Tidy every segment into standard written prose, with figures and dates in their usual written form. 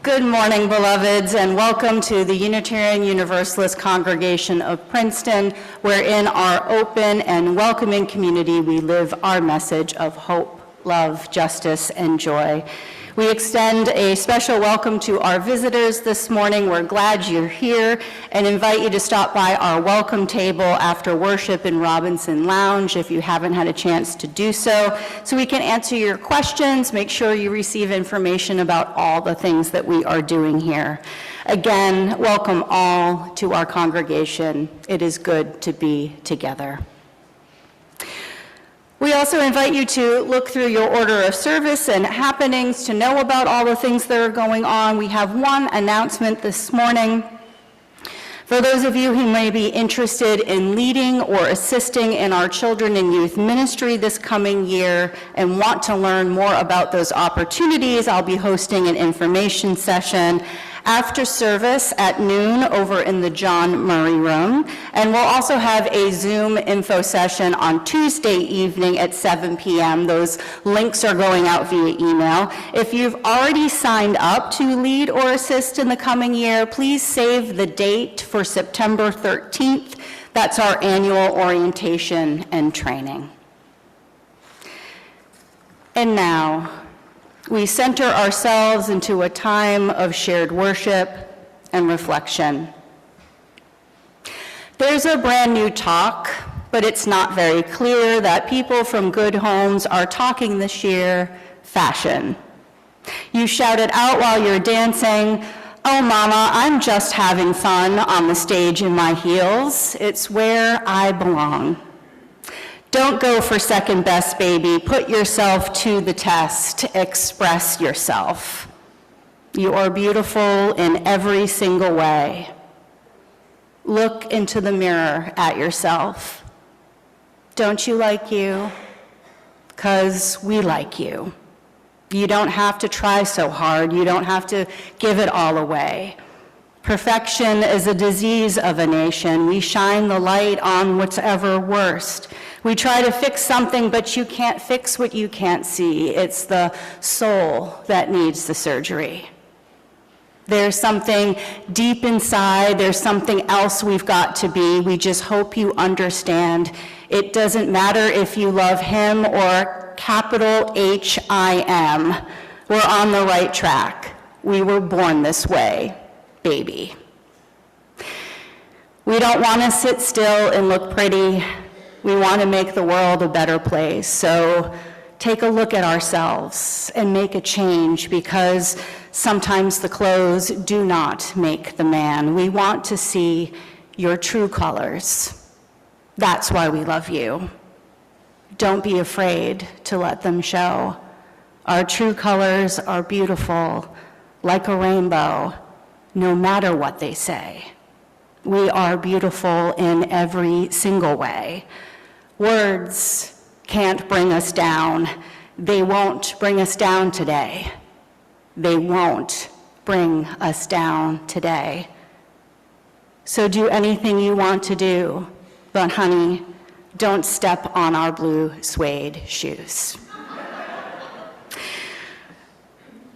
Good morning, beloveds, and welcome to the Unitarian Universalist Congregation of Princeton, where in our open and welcoming community we live our message of hope, love, justice, and joy. We extend a special welcome to our visitors this morning. We're glad you're here and invite you to stop by our welcome table after worship in Robinson Lounge if you haven't had a chance to do so we can answer your questions, make sure you receive information about all the things that we are doing here. Again, welcome all to our congregation. It is good to be together. We also invite you to look through your order of service and happenings to know about all the things that are going on. We have one announcement this morning. For those of you who may be interested in leading or assisting in our children and youth ministry this coming year and want to learn more about those opportunities, I'll be hosting an information session after service at noon over in the John Murray Room. And we'll also have a Zoom info session on Tuesday evening at 7 p.m. Those links are going out via email. If you've already signed up to lead or assist in the coming year, please save the date for September 13th. That's our annual orientation and training. And now, we center ourselves into a time of shared worship and reflection. There's a brand new talk, but it's not very clear that people from good homes are talking this year fashion. You shout it out while you're dancing, "Oh mama, I'm just having fun on the stage in my heels. It's where I belong." Don't go for second best, baby. Put yourself to the test. Express yourself. You are beautiful in every single way. Look into the mirror at yourself. Don't you like you? 'Cause we like you. You don't have to try so hard. You don't have to give it all away. Perfection is a disease of a nation. We shine the light on what's ever worst. We try to fix something, but you can't fix what you can't see. It's the soul that needs the surgery. There's something deep inside. There's something else we've got to be. We just hope you understand. It doesn't matter if you love him or capital H-I-M. We're on the right track. We were born this way, baby. We don't want to sit still and look pretty. We want to make the world a better place. So take a look at ourselves and make a change, because sometimes the clothes do not make the man. We want to see your true colors. That's why we love you. Don't be afraid to let them show. Our true colors are beautiful, like a rainbow, no matter what they say. We are beautiful in every single way. Words can't bring us down. They won't bring us down today. They won't bring us down today. So do anything you want to do, but honey, don't step on our blue suede shoes.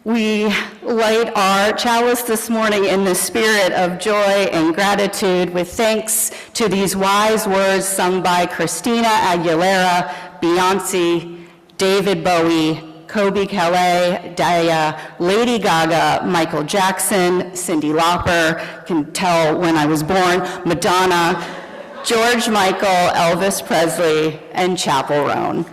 We light our chalice this morning in the spirit of joy and gratitude with thanks to these wise words sung by Christina Aguilera, Beyonce, David Bowie, Kobe Calais, Daya, Lady Gaga, Michael Jackson, Cyndi Lauper, can tell when I was born, Madonna, George Michael, Elvis Presley, and Chappell Roan.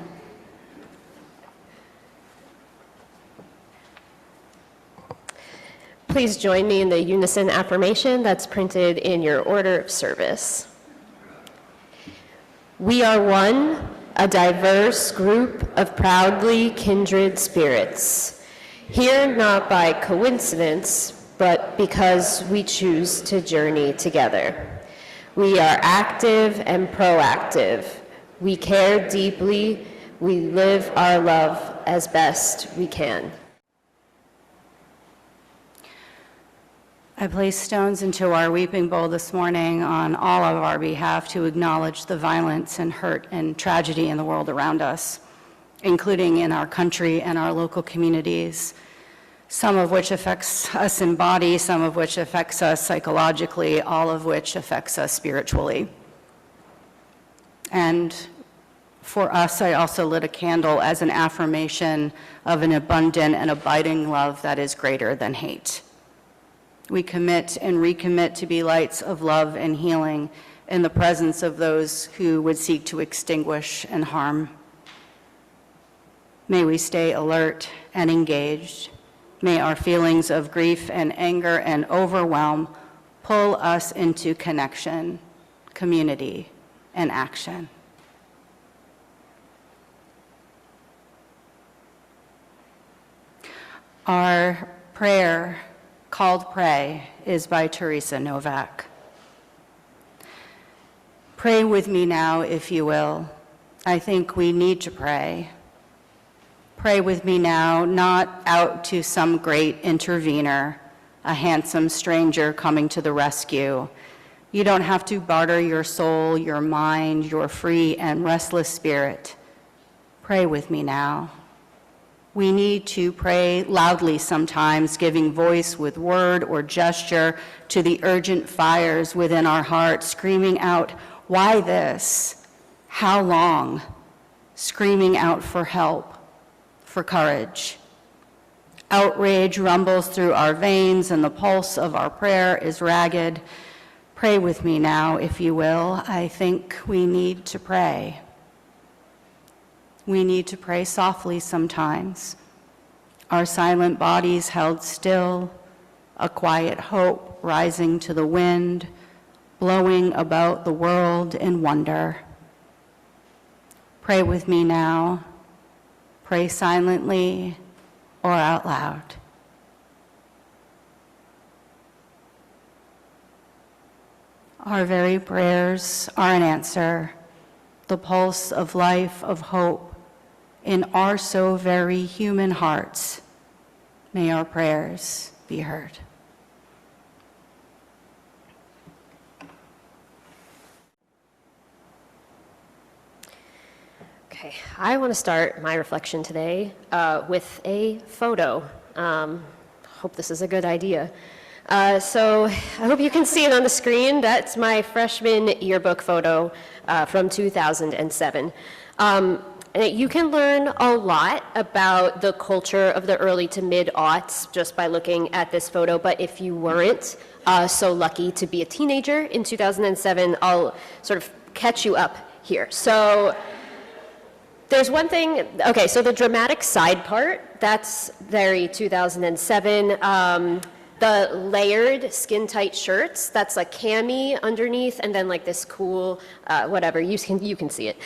Please join me in the unison affirmation that's printed in your order of service. We are one, a diverse group of proudly kindred spirits, here not by coincidence, but because we choose to journey together. We are active and proactive. We care deeply. We live our love as best we can. I place stones into our weeping bowl this morning on all of our behalf to acknowledge the violence and hurt and tragedy in the world around us, including in our country and our local communities. some of which affects us in body, some of which affects us psychologically, all of which affects us spiritually. And for us, I also lit a candle as an affirmation of an abundant and abiding love that is greater than hate. We commit and recommit to be lights of love and healing in the presence of those who would seek to extinguish and harm. May we stay alert and engaged. May our feelings of grief and anger and overwhelm pull us into connection, community, and action. Our prayer, called Pray, is by Teresa Novak. Pray with me now, if you will. I think we need to pray. Pray with me now, not out to some great intervener, a handsome stranger coming to the rescue. You don't have to barter your soul, your mind, your free and restless spirit. Pray with me now. We need to pray loudly sometimes, giving voice with word or gesture to the urgent fires within our hearts, screaming out, "Why this? How long?" Screaming out for help, for courage. Outrage rumbles through our veins and the pulse of our prayer is ragged. Pray with me now, if you will. I think we need to pray. We need to pray softly sometimes. Our silent bodies held still, a quiet hope rising to the wind, blowing about the world in wonder. Pray with me now. Pray silently or out loud. Our very prayers are an answer, the pulse of life, of hope, in our so very human hearts. May our prayers be heard. Okay, I want to start my reflection today with a photo. Hope this is a good idea. So I hope you can see it on the screen. That's my freshman yearbook photo from 2007. You can learn a lot about the culture of the early to mid-aughts just by looking at this photo, but if you weren't so lucky to be a teenager in 2007, I'll sort of catch you up here. So there's one thing, okay, so the dramatic side part, that's very 2007. The layered skin-tight shirts, that's a cami underneath, and then like this cool, whatever, you can see it.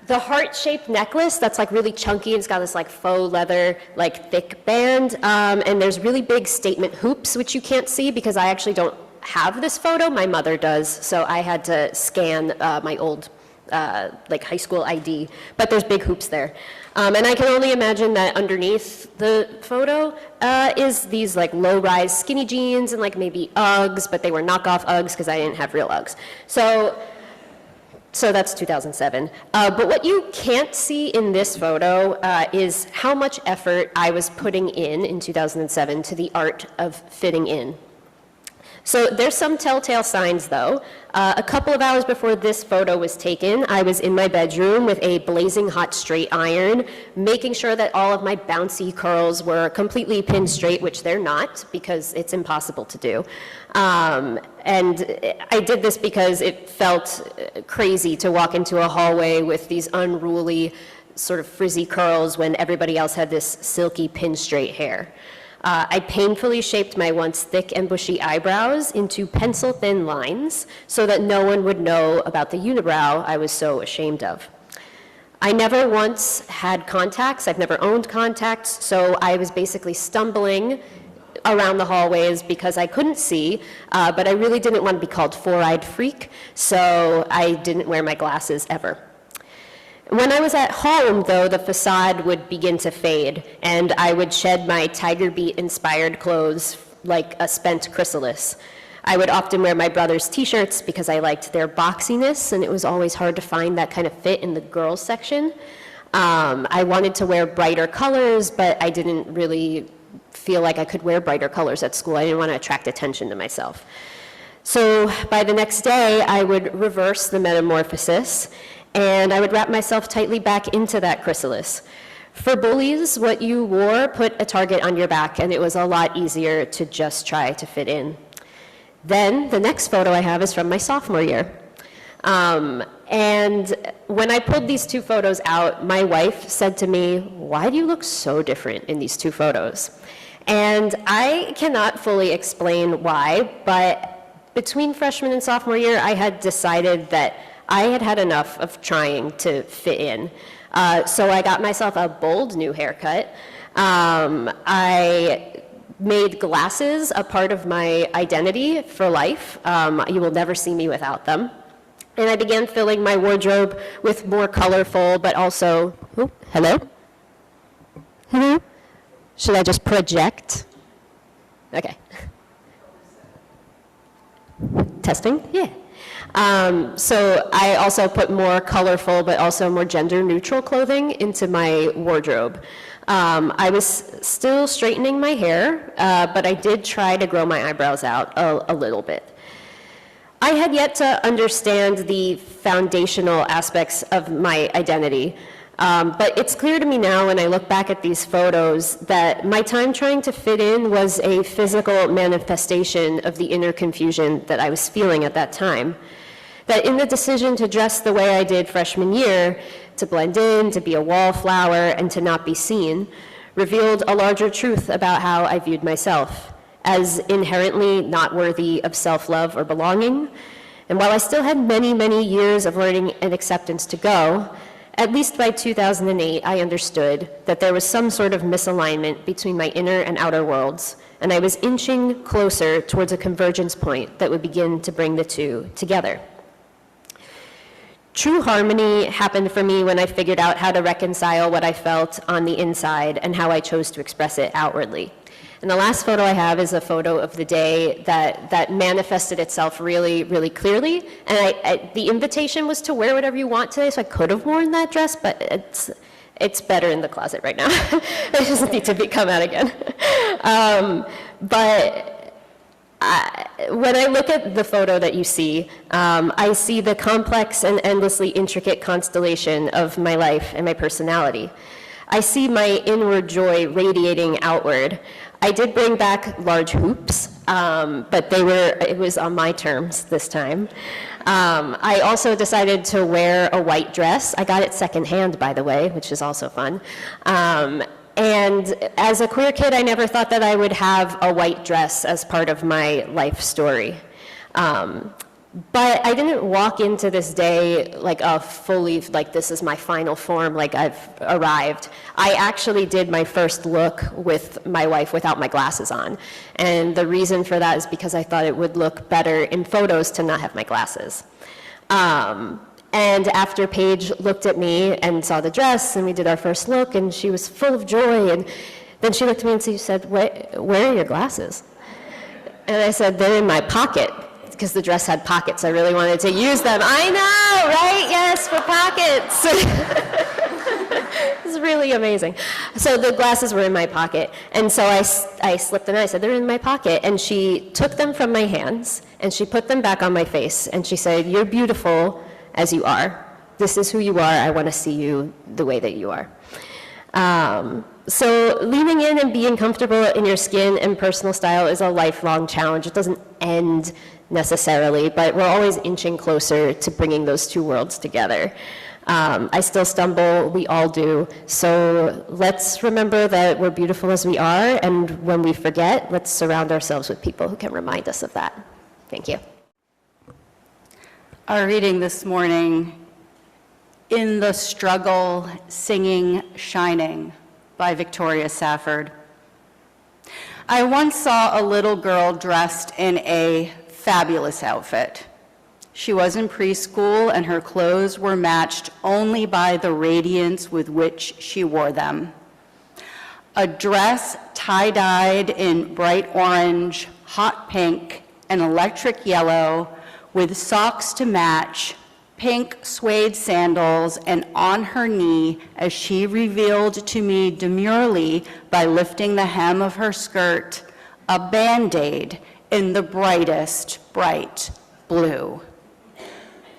The heart-shaped necklace, that's like really chunky, and it's got this like faux leather, like thick band, and there's really big statement hoops, which you can't see because I actually don't have this photo, my mother does, so I had to scan my old like high school ID, but there's big hoops there. And I can only imagine that underneath the photo is these like low-rise skinny jeans and like maybe Uggs, but they were knockoff Uggs because I didn't have real Uggs. So that's 2007. But what you can't see in this photo is how much effort I was putting in 2007 to the art of fitting in. So there's some telltale signs, though. A couple of hours before this photo was taken, I was in my bedroom with a blazing hot straight iron, making sure that all of my bouncy curls were completely pinned straight, which they're not, because it's impossible to do. And I did this because it felt crazy to walk into a hallway with these unruly, sort of frizzy curls when everybody else had this silky pin straight hair. I painfully shaped my once thick and bushy eyebrows into pencil-thin lines so that no one would know about the unibrow I was so ashamed of. I never once had contacts. I've never owned contacts, so I was basically stumbling around the hallways because I couldn't see, but I really didn't want to be called four-eyed freak, so I didn't wear my glasses ever. When I was at home, though, the facade would begin to fade, and I would shed my Tiger Beat-inspired clothes like a spent chrysalis. I would often wear my brother's t-shirts because I liked their boxiness, and it was always hard to find that kind of fit in the girls section. I wanted to wear brighter colors, but I didn't really feel like I could wear brighter colors at school. I didn't want to attract attention to myself. So by the next day, I would reverse the metamorphosis, and I would wrap myself tightly back into that chrysalis. For bullies, what you wore put a target on your back, and it was a lot easier to just try to fit in. Then the next photo I have is from my sophomore year. And when I pulled these two photos out, my wife said to me, "Why do you look so different in these two photos?" And I cannot fully explain why, but between freshman and sophomore year, I had decided that I had had enough of trying to fit in. So I got myself a bold new haircut. I made glasses a part of my identity for life. You will never see me without them. And I began filling my wardrobe with more colorful, but also, hello? Hello? Should I just project? Okay. Testing? Yeah. So I also put more colorful, but also more gender-neutral clothing into my wardrobe. I was still straightening my hair, but I did try to grow my eyebrows out a little bit. I had yet to understand the foundational aspects of my identity, but it's clear to me now when I look back at these photos that my time trying to fit in was a physical manifestation of the inner confusion that I was feeling at that time. That in the decision to dress the way I did freshman year, to blend in, to be a wallflower, and to not be seen, revealed a larger truth about how I viewed myself, as inherently not worthy of self-love or belonging. And while I still had many, many years of learning and acceptance to go, at least by 2008, I understood that there was some sort of misalignment between my inner and outer worlds, and I was inching closer towards a convergence point that would begin to bring the two together. True harmony happened for me when I figured out how to reconcile what I felt on the inside and how I chose to express it outwardly. And the last photo I have is a photo of the day that manifested itself really, really clearly. And the invitation was to wear whatever you want today, so I could have worn that dress, but it's better in the closet right now. It doesn't need to come out again. When I look at the photo that you see, I see the complex and endlessly intricate constellation of my life and my personality. I see my inward joy radiating outward. I did bring back large hoops, but it was on my terms this time. I also decided to wear a white dress. I got it secondhand, by the way, which is also fun. And as a queer kid, I never thought that I would have a white dress as part of my life story. But I didn't walk into this day like this is my final form, like I've arrived. I actually did my first look with my wife without my glasses on. And the reason for that is because I thought it would look better in photos to not have my glasses. And after Paige looked at me and saw the dress, and we did our first look, and she was full of joy, and then she looked at me and she said, where are your glasses? And I said, they're in my pocket, because the dress had pockets. I really wanted to use them. I know, right? Yes, for pockets. It's really amazing. So the glasses were in my pocket, and so I slipped them in. I said, they're in my pocket, and she took them from my hands, and she put them back on my face, and she said, you're beautiful as you are. This is who you are. I want to see you the way that you are. So leaning in and being comfortable in your skin and personal style is a lifelong challenge. It doesn't end necessarily, but we're always inching closer to bringing those two worlds together. I still stumble, we all do. So let's remember that we're beautiful as we are, and when we forget, let's surround ourselves with people who can remind us of that. Thank you. Our reading this morning, In the Struggle, Singing, Shining, by Victoria Safford. I once saw a little girl dressed in a fabulous outfit. She was in preschool, and her clothes were matched only by the radiance with which she wore them. A dress tie-dyed in bright orange, hot pink, and electric yellow, with socks to match, pink suede sandals, and on her knee as she revealed to me demurely by lifting the hem of her skirt, a Band-Aid in the brightest bright blue.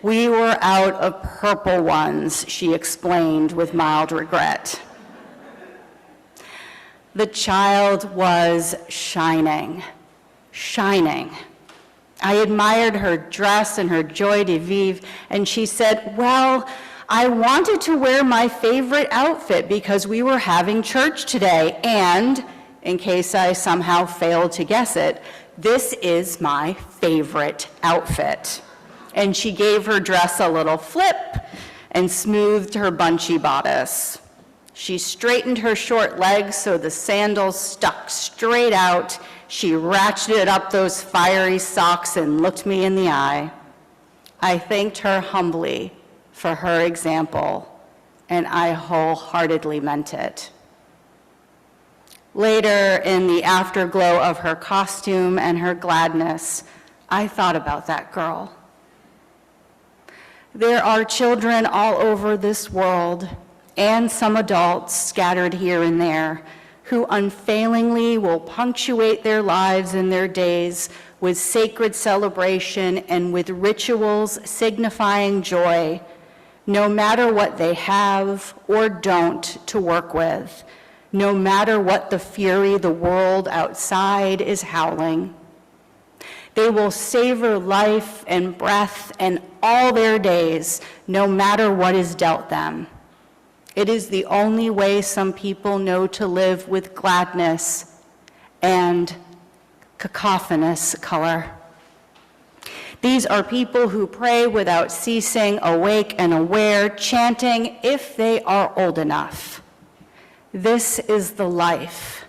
We were out of purple ones, she explained with mild regret. The child was shining, shining. I admired her dress and her joie de vivre, and she said, well, I wanted to wear my favorite outfit because we were having church today, and, in case I somehow failed to guess it, this is my favorite outfit. And she gave her dress a little flip and smoothed her bunchy bodice. She straightened her short legs so the sandals stuck straight out. She ratcheted up those fiery socks and looked me in the eye. I thanked her humbly for her example, and I wholeheartedly meant it. Later, in the afterglow of her costume and her gladness, I thought about that girl. There are children all over this world, and some adults scattered here and there, who unfailingly will punctuate their lives and their days with sacred celebration and with rituals signifying joy, no matter what they have or don't to work with, no matter what the fury the world outside is howling. They will savor life and breath and all their days, no matter what is dealt them. It is the only way some people know to live with gladness and cacophonous color. These are people who pray without ceasing, awake and aware, chanting if they are old enough. This is the life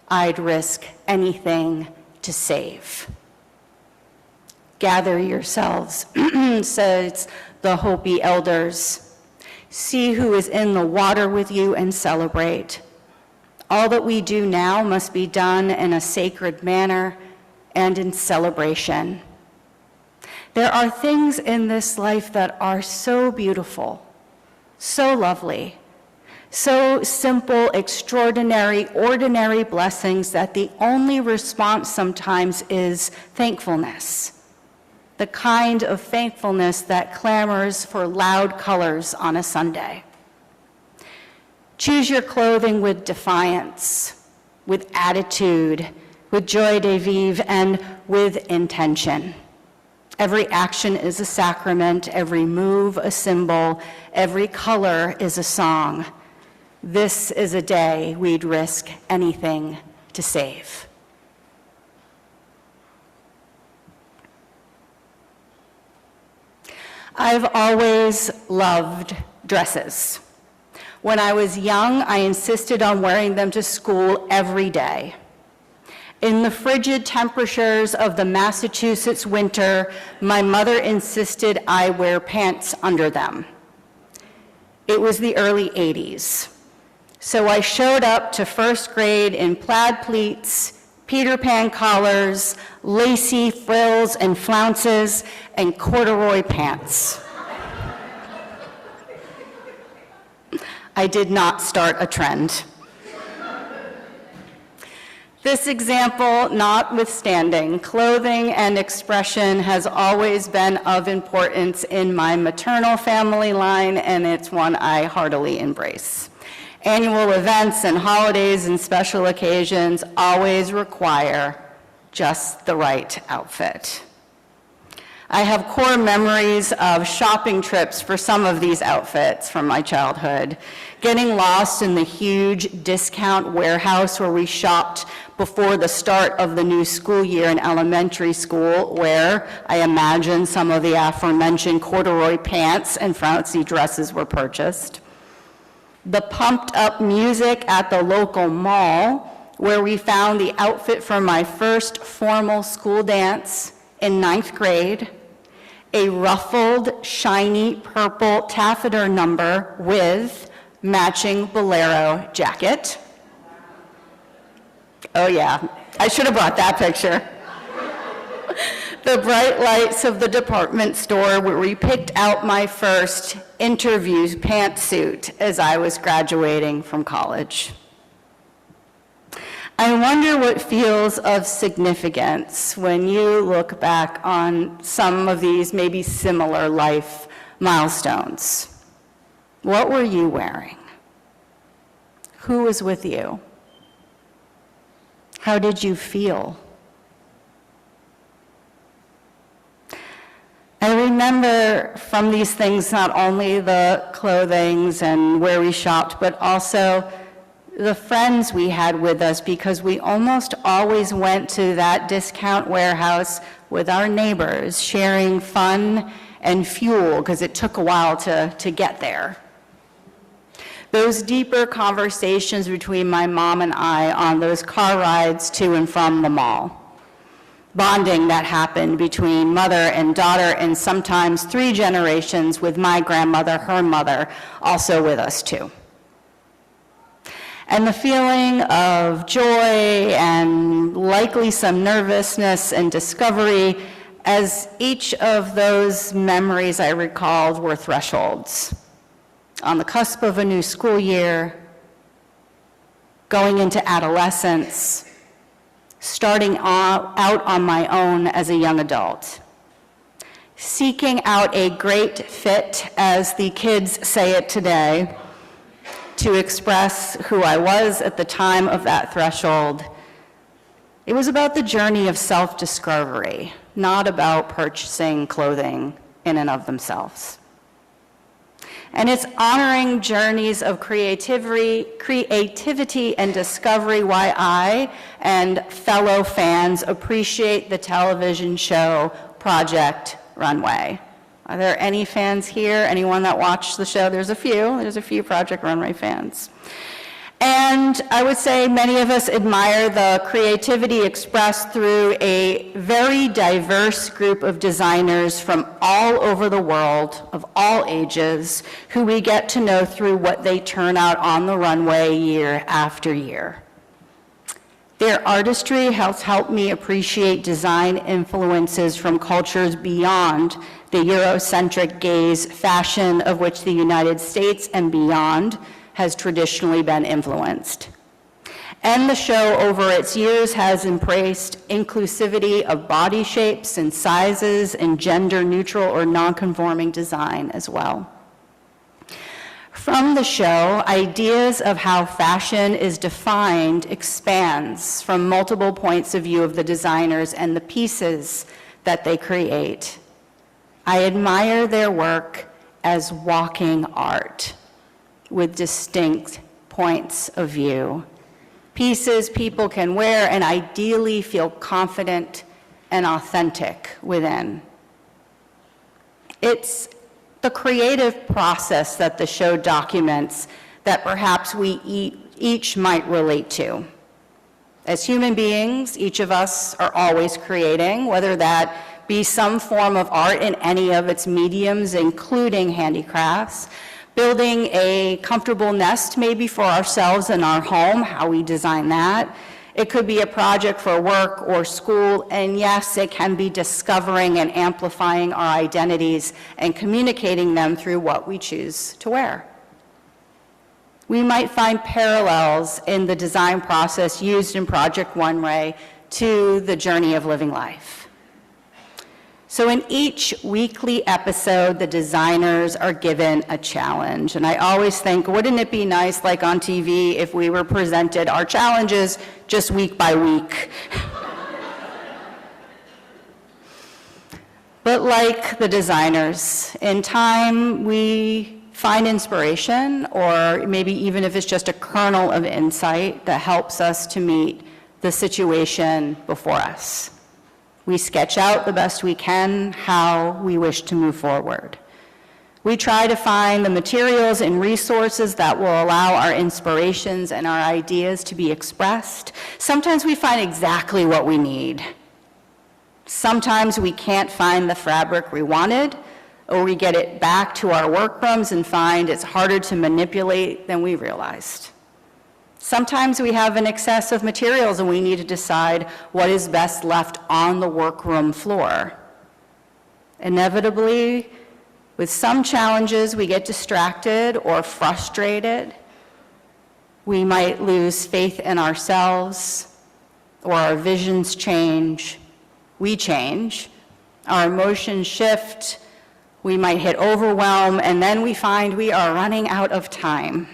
I'd risk anything to save. Gather yourselves, says the Hopi elders. See who is in the water with you and celebrate. All that we do now must be done in a sacred manner and in celebration. There are things in this life that are so beautiful, so lovely, so simple, extraordinary, ordinary blessings that the only response sometimes is thankfulness. The kind of thankfulness that clamors for loud colors on a Sunday. Choose your clothing with defiance, with attitude, with joie de vivre, and with intention. Every action is a sacrament, every move a symbol, every color is a song. This is a day we'd risk anything to save. I've always loved dresses. When I was young, I insisted on wearing them to school every day. In the frigid temperatures of the Massachusetts winter, my mother insisted I wear pants under them. It was the early 80s. So I showed up to first grade in plaid pleats, Peter Pan collars, lacy frills and flounces, and corduroy pants. I did not start a trend. This example notwithstanding, clothing and expression has always been of importance in my maternal family line, and it's one I heartily embrace. Annual events and holidays and special occasions always require just the right outfit. I have core memories of shopping trips for some of these outfits from my childhood, getting lost in the huge discount warehouse where we shopped before the start of the new school year in elementary school, where I imagine some of the aforementioned corduroy pants and flouncy dresses were purchased. The pumped up music at the local mall, where we found the outfit for my first formal school dance in 9th grade, a ruffled, shiny purple taffeta number with matching bolero jacket. Oh yeah, I should have brought that picture. the bright lights of the department store where we picked out my first interview pantsuit as I was graduating from college. I wonder what feels of significance when you look back on some of these maybe similar life milestones. What were you wearing? Who was with you? How did you feel? I remember from these things not only the clothings and where we shopped, but also the friends we had with us, because we almost always went to that discount warehouse with our neighbors, sharing fun and fuel, because it took a while to get there. Those deeper conversations between my mom and I on those car rides to and from the mall. Bonding that happened between mother and daughter, and sometimes 3 generations with my grandmother, her mother, also with us too. And the feeling of joy and likely some nervousness and discovery, as each of those memories I recalled were thresholds. On the cusp of a new school year, going into adolescence, starting out on my own as a young adult, seeking out a great fit, as the kids say it today, to express who I was at the time of that threshold. It was about the journey of self-discovery, not about purchasing clothing in and of themselves. And it's honoring journeys of creativity and discovery why I and fellow fans appreciate the television show Project Runway. Are there any fans here? Anyone that watched the show? There's a few Project Runway fans. And I would say many of us admire the creativity expressed through a very diverse group of designers from all over the world, of all ages, who we get to know through what they turn out on the runway year after year. Their artistry has helped me appreciate design influences from cultures beyond the Eurocentric gaze fashion of which the United States and beyond has traditionally been influenced. And the show over its years has embraced inclusivity of body shapes and sizes and gender neutral or non-conforming design as well. From the show, ideas of how fashion is defined expands from multiple points of view of the designers and the pieces that they create. I admire their work as walking art with distinct points of view. Pieces people can wear and ideally feel confident and authentic within. It's the creative process that the show documents that perhaps we each might relate to. As human beings, each of us are always creating, whether that be some form of art in any of its mediums, including handicrafts, building a comfortable nest maybe for ourselves in our home, how we design that. It could be a project for work or school, and yes, it can be discovering and amplifying our identities and communicating them through what we choose to wear. We might find parallels in the design process used in Project Runway to the journey of living life. So in each weekly episode, the designers are given a challenge. And I always think, wouldn't it be nice, like on TV, if we were presented our challenges just week by week? But like the designers, in time we find inspiration, or maybe even if it's just a kernel of insight that helps us to meet the situation before us. We sketch out the best we can how we wish to move forward. We try to find the materials and resources that will allow our inspirations and our ideas to be expressed. Sometimes we find exactly what we need. Sometimes we can't find the fabric we wanted, or we get it back to our workrooms and find it's harder to manipulate than we realized. Sometimes we have an excess of materials and we need to decide what is best left on the workroom floor. Inevitably, with some challenges, we get distracted or frustrated. We might lose faith in ourselves, or our visions change. We change. Our emotions shift. We might hit overwhelm, and then we find we are running out of time.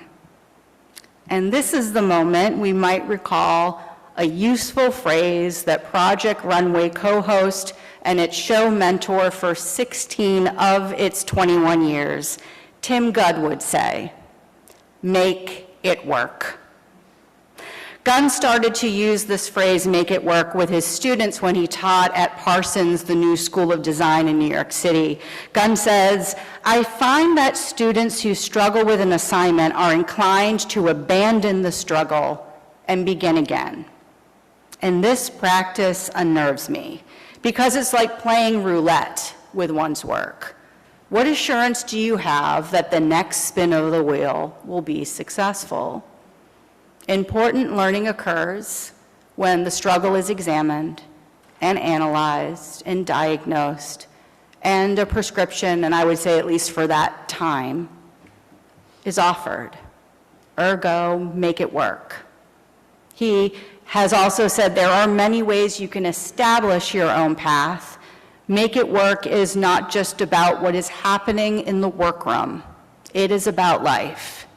And this is the moment we might recall a useful phrase that Project Runway co-host and its show mentor for 16 of its 21 years, Tim Gunn, would say, "Make it work." Gunn started to use this phrase, "make it work," with his students when he taught at Parsons the New School of Design in New York City. Gunn says, "I find that students who struggle with an assignment are inclined to abandon the struggle and begin again. And this practice unnerves me because it's like playing roulette with one's work. What assurance do you have that the next spin of the wheel will be successful?" Important learning occurs when the struggle is examined and analyzed and diagnosed, and a prescription, and I would say at least for that time, is offered. Ergo, make it work. He has also said there are many ways you can establish your own path. Make it work is not just about what is happening in the workroom. It is about life.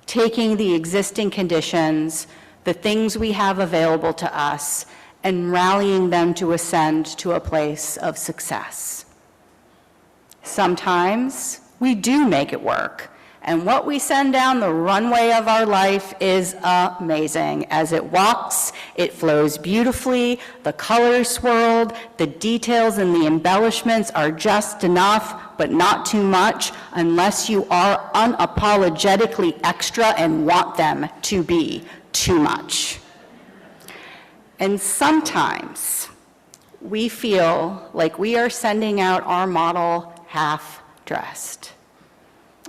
Taking the existing conditions, the things we have available to us, and rallying them to ascend to a place of success. Sometimes we do make it work, and what we send down the runway of our life is amazing. As it walks, it flows beautifully, the colors swirled, the details and the embellishments are just enough, but not too much, unless you are unapologetically extra and want them to be too much. And sometimes we feel like we are sending out our model half-dressed.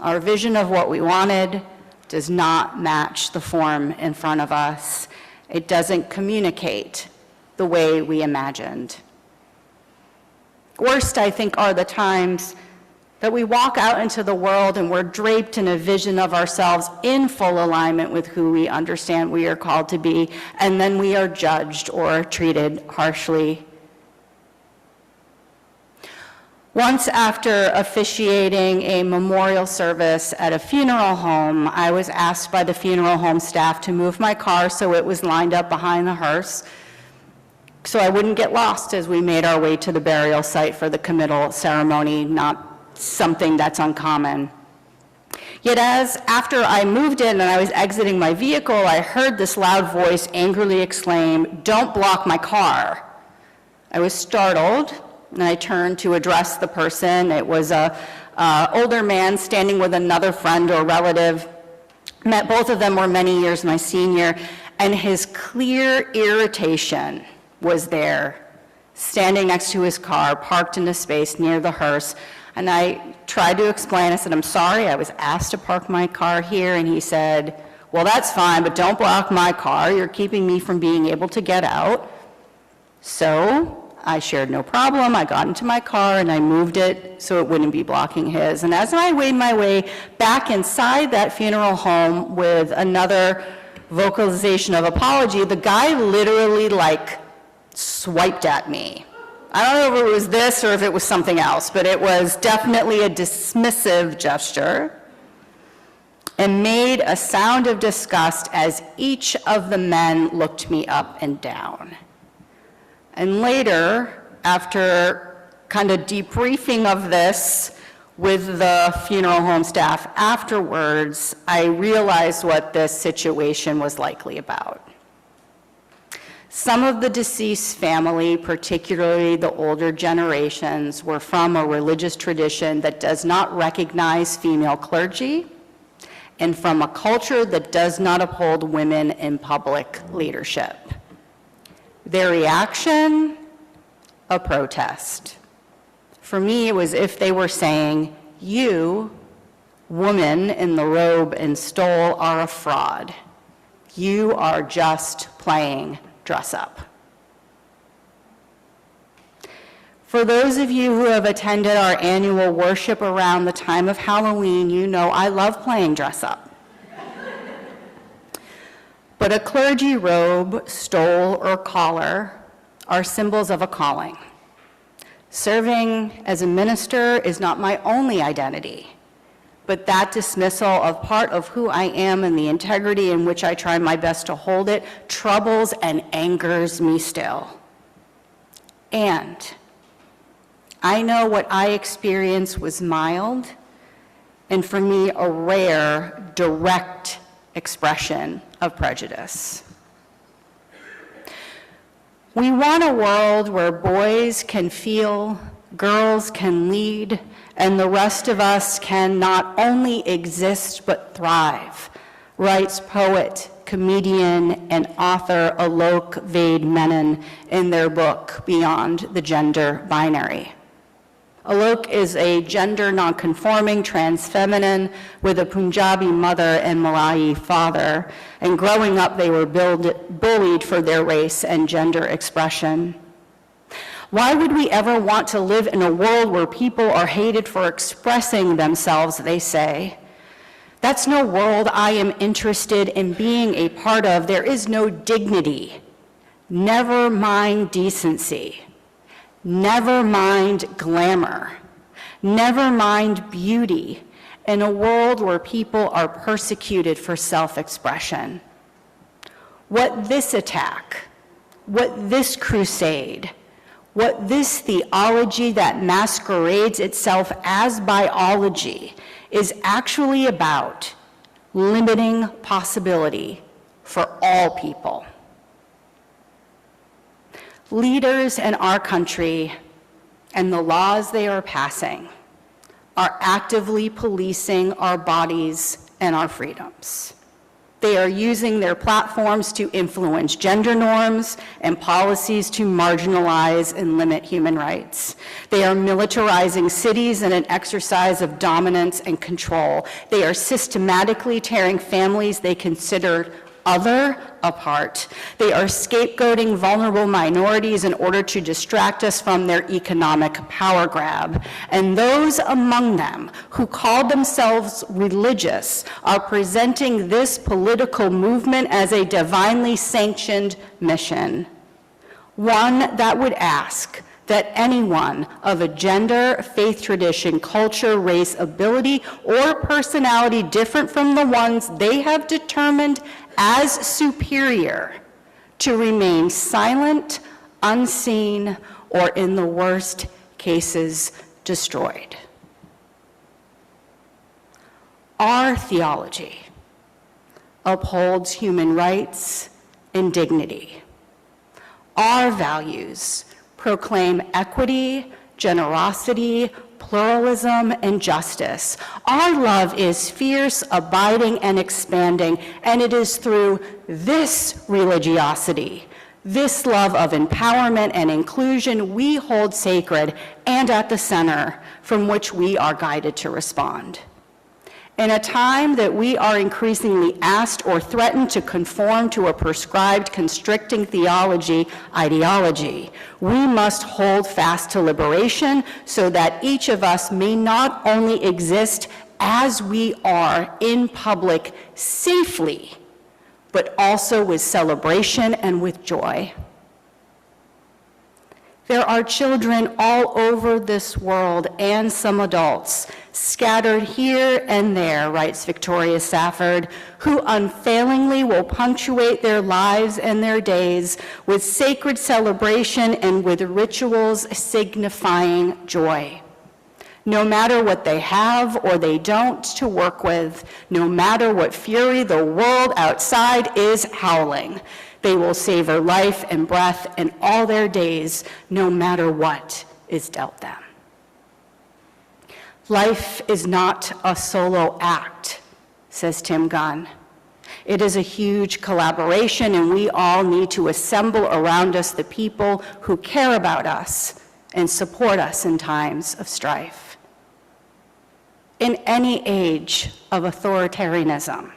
Our vision of what we wanted does not match the form in front of us. It doesn't communicate the way we imagined. Worst, I think, are the times that we walk out into the world and we're draped in a vision of ourselves in full alignment with who we understand we are called to be, and then we are judged or treated harshly. Once, after officiating a memorial service at a funeral home, I was asked by the funeral home staff to move my car so it was lined up behind the hearse so I wouldn't get lost as we made our way to the burial site for the committal ceremony, not something that's uncommon. Yet after I moved in and I was exiting my vehicle, I heard this loud voice angrily exclaim, "Don't block my car." I was startled, and I turned to address the person. It was an older man standing with another friend or relative. Both of them were many years my senior, and his clear irritation was there, standing next to his car, parked in a space near the hearse. And I tried to explain. I said, "I'm sorry, I was asked to park my car here." And he said, "Well, that's fine, but don't block my car. You're keeping me from being able to get out." So I shared no problem. I got into my car and I moved it so it wouldn't be blocking his. And as I made my way back inside that funeral home with another vocalization of apology, the guy literally swiped at me. I don't know if it was this or if it was something else, but it was definitely a dismissive gesture, and made a sound of disgust as each of the men looked me up and down. And later, after kind of debriefing of this with the funeral home staff afterwards, I realized what this situation was likely about. Some of the deceased family, particularly the older generations, were from a religious tradition that does not recognize female clergy, and from a culture that does not uphold women in public leadership. Their reaction, a protest. For me, it was if they were saying, "You, woman in the robe and stole, are a fraud. You are just playing dress up. For those of you who have attended our annual worship around the time of Halloween, you know I love playing dress up. But a clergy robe, stole, or collar are symbols of a calling. Serving as a minister is not my only identity, but that dismissal of part of who I am and the integrity in which I try my best to hold it troubles and angers me still. And I know what I experienced was mild, and for me, a rare, direct expression of prejudice. We want a world where boys can feel, girls can lead, and the rest of us can not only exist but thrive, writes poet, comedian, and author Alok Vaid Menon in their book, Beyond the Gender Binary. Alok is a gender nonconforming trans feminine with a Punjabi mother and Malayi father, and growing up they were bullied for their race and gender expression. Why would we ever want to live in a world where people are hated for expressing themselves, they say? That's no world I am interested in being a part of. There is no dignity, never mind decency. Never mind glamour, never mind beauty, in a world where people are persecuted for self-expression. What this attack, what this crusade, what this theology that masquerades itself as biology is actually about limiting possibility for all people. Leaders in our country and the laws they are passing are actively policing our bodies and our freedoms. They are using their platforms to influence gender norms and policies to marginalize and limit human rights. They are militarizing cities in an exercise of dominance and control. They are systematically tearing families they consider other apart. They are scapegoating vulnerable minorities in order to distract us from their economic power grab. And those among them who call themselves religious are presenting this political movement as a divinely sanctioned mission. One that would ask that anyone of a gender, faith tradition, culture, race, ability, or personality different from the ones they have determined as superior to remain silent, unseen, or in the worst cases, destroyed. Our theology upholds human rights and dignity. Our values proclaim equity, generosity, pluralism, and justice. Our love is fierce, abiding, and expanding, and it is through this religiosity, this love of empowerment and inclusion we hold sacred and at the center from which we are guided to respond. In a time that we are increasingly asked or threatened to conform to a prescribed constricting ideology, we must hold fast to liberation so that each of us may not only exist as we are in public safely, but also with celebration and with joy. There are children all over this world and some adults scattered here and there, writes Victoria Safford, who unfailingly will punctuate their lives and their days with sacred celebration and with rituals signifying joy. No matter what they have or they don't to work with, no matter what fury the world outside is howling, they will savor life and breath in all their days, no matter what is dealt them. Life is not a solo act, says Tim Gunn. It is a huge collaboration, and we all need to assemble around us the people who care about us and support us in times of strife. In any age of authoritarianism,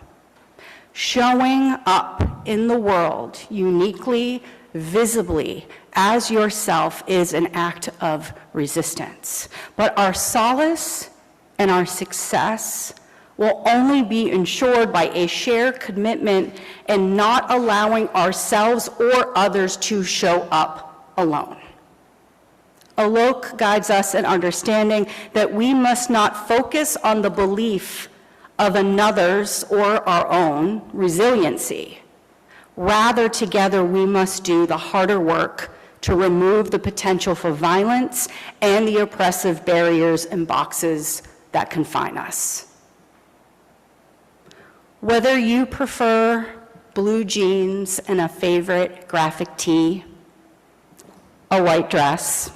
showing up in the world uniquely, visibly, as yourself is an act of resistance. But our solace and our success will only be ensured by a shared commitment and not allowing ourselves or others to show up alone. Alok guides us in understanding that we must not focus on the belief of another's or our own resiliency. Rather, together we must do the harder work to remove the potential for violence and the oppressive barriers and boxes that confine us. Whether you prefer blue jeans and a favorite graphic tee, a white dress,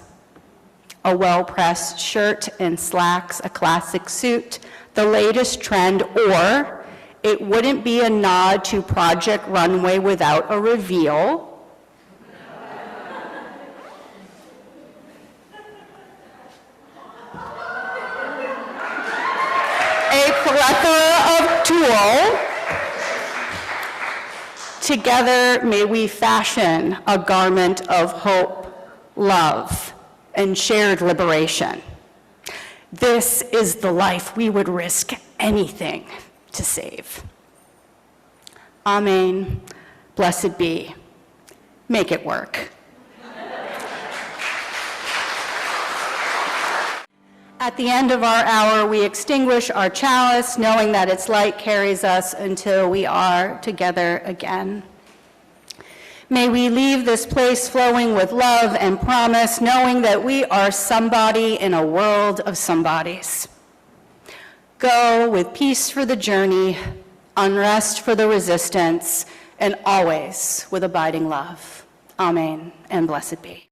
a well-pressed shirt and slacks, a classic suit, the latest trend, or it wouldn't be a nod to Project Runway without a reveal, a plethora of tulle. Together, may we fashion a garment of hope, love, and shared liberation. This is the life we would risk anything to save. Amen. Blessed be. Make it work. At the end of our hour, we extinguish our chalice, knowing that its light carries us until we are together again. May we leave this place flowing with love and promise, knowing that we are somebody in a world of somebodies. Go with peace for the journey, unrest for the resistance, and always with abiding love. Amen, and blessed be.